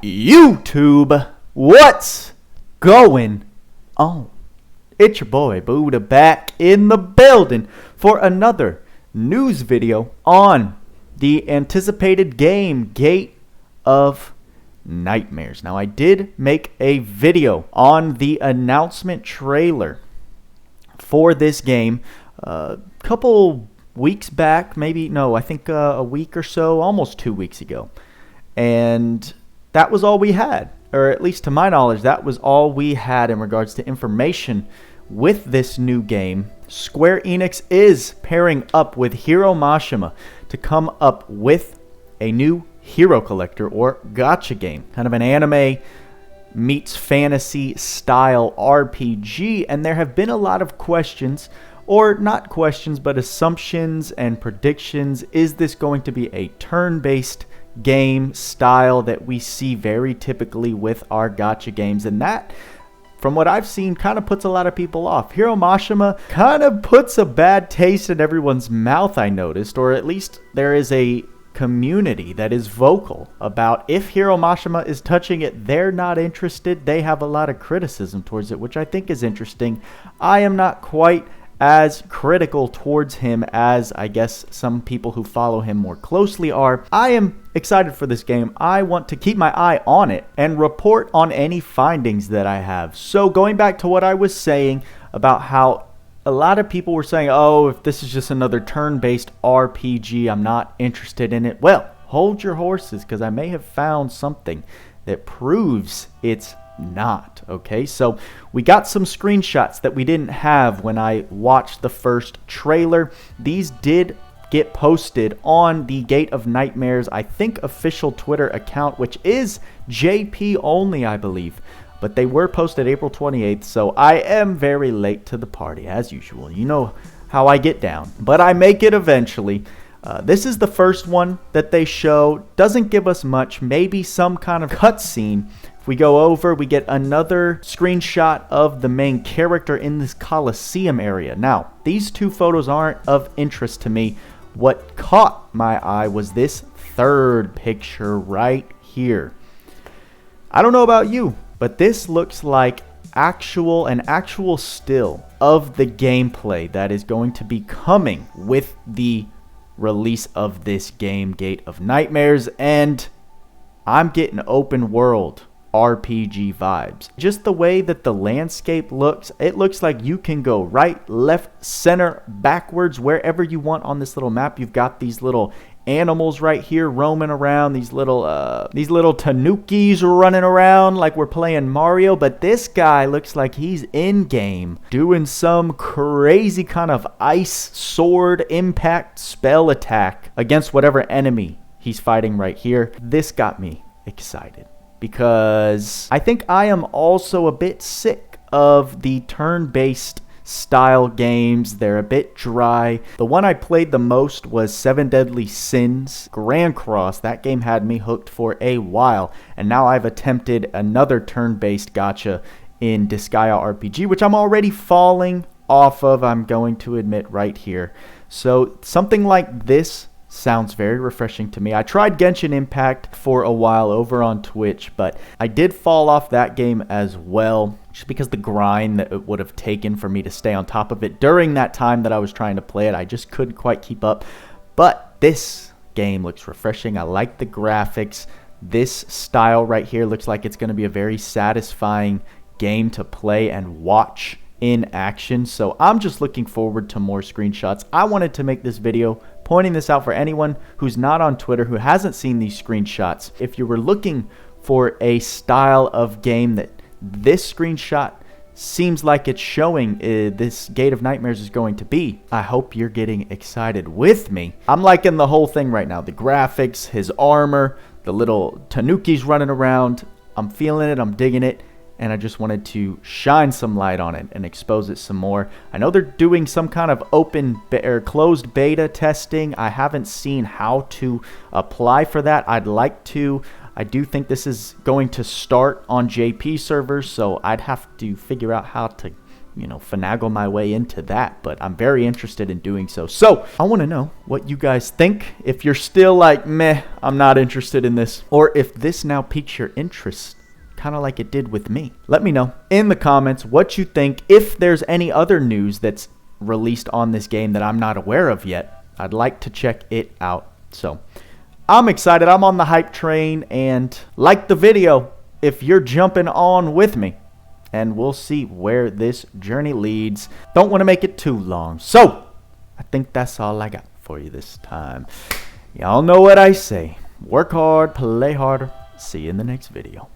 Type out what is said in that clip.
YouTube, what's going on? It's your boy Buddha back in the building for another news video on the anticipated game Gate of Nightmares. Now, I did make a video on the announcement trailer for this game a couple weeks back, I think a week or so, almost 2 weeks ago. And that was all we had, or at least to my knowledge, that was all we had in regards to information with this new game. Square Enix is pairing up with Hiro Mashima to come up with a new hero collector or gacha game, kind of an anime meets fantasy style RPG, and there have been a lot of questions, or not questions, but assumptions and predictions. Is this going to be a turn-based game style that we see very typically with our gacha games? And that, from what I've seen, kind of puts a lot of people off. Hiro Mashima kind of puts a bad taste in everyone's mouth, I noticed, or at least there is a community that is vocal about if Hiro Mashima is touching it, they're not interested. They have a lot of criticism towards it, which I think is interesting. I am not quite as critical towards him as I guess some people who follow him more closely are. I am excited for this game. I want to keep my eye on it and report on any findings that I have. So going back to what I was saying about how a lot of people were saying, oh, if this is just another turn-based RPG, I'm not interested in it. Well, hold your horses, because I may have found something that proves it's not. Okay, so we got some screenshots that we didn't have when I watched the first trailer. These did get posted on the Gate of Nightmares, I think, official Twitter account, which is JP only, I believe. But they were posted April 28th, so I am very late to the party, as usual. You know how I get down, but I make it eventually. This is the first one that they show. Doesn't give us much, maybe some kind of cutscene. If we go over, we get another screenshot of the main character in this Coliseum area. Now, these two photos aren't of interest to me. What caught my eye was this third picture right here. I don't know about you, but this looks like an actual still of the gameplay that is going to be coming with the release of this game, Gate of Nightmares, and I'm getting open world RPG vibes. Just the way that the landscape looks, it looks like you can go right, left, center, backwards, wherever you want on this little map. You've got these little animals right here roaming around, these little tanukis running around like we're playing Mario, but this guy looks like he's in game doing some crazy kind of ice sword impact spell attack against whatever enemy he's fighting right here. This got me excited because I think I am also a bit sick of the turn-based style games. They're a bit dry. The one I played the most was Seven Deadly Sins Grand Cross. That game had me hooked for a while, and now I've attempted another turn-based gacha in Disgaea RPG, which I'm already falling off of, I'm going to admit right here. So something like this sounds very refreshing to me. I tried Genshin Impact for a while over on Twitch, but I did fall off that game as well, just because the grind that it would have taken for me to stay on top of it during that time that I was trying to play it. I just couldn't quite keep up. But this game looks refreshing. I like the graphics. This style right here looks like it's going to be a very satisfying game to play and watch in action. So I'm just looking forward to more screenshots. I wanted to make this video pointing this out for anyone who's not on Twitter, who hasn't seen these screenshots. If you were looking for a style of game that this screenshot seems like it's showing this Gate of Nightmares is going to be, I hope you're getting excited with me. I'm liking the whole thing right now. The graphics, his armor, the little tanukis running around. I'm feeling it. I'm digging it. And I just wanted to shine some light on it and expose it some more. I know they're doing some kind of open or closed beta testing. I haven't seen how to apply for that. I'd like to. I do think this is going to start on JP servers, so I'd have to figure out how to finagle my way into that, but I'm very interested in doing so. So I want to know what you guys think. If you're still like, meh, I'm not interested in this, or if this now piques your interest, kind of like it did with me. Let me know in the comments what you think. If there's any other news that's released on this game that I'm not aware of yet, I'd like to check it out. So I'm excited. I'm on the hype train, and like the video if you're jumping on with me. And we'll see where this journey leads. Don't want to make it too long. So, I think that's all I got for you this time. Y'all know what I say. Work hard, play harder. See you in the next video.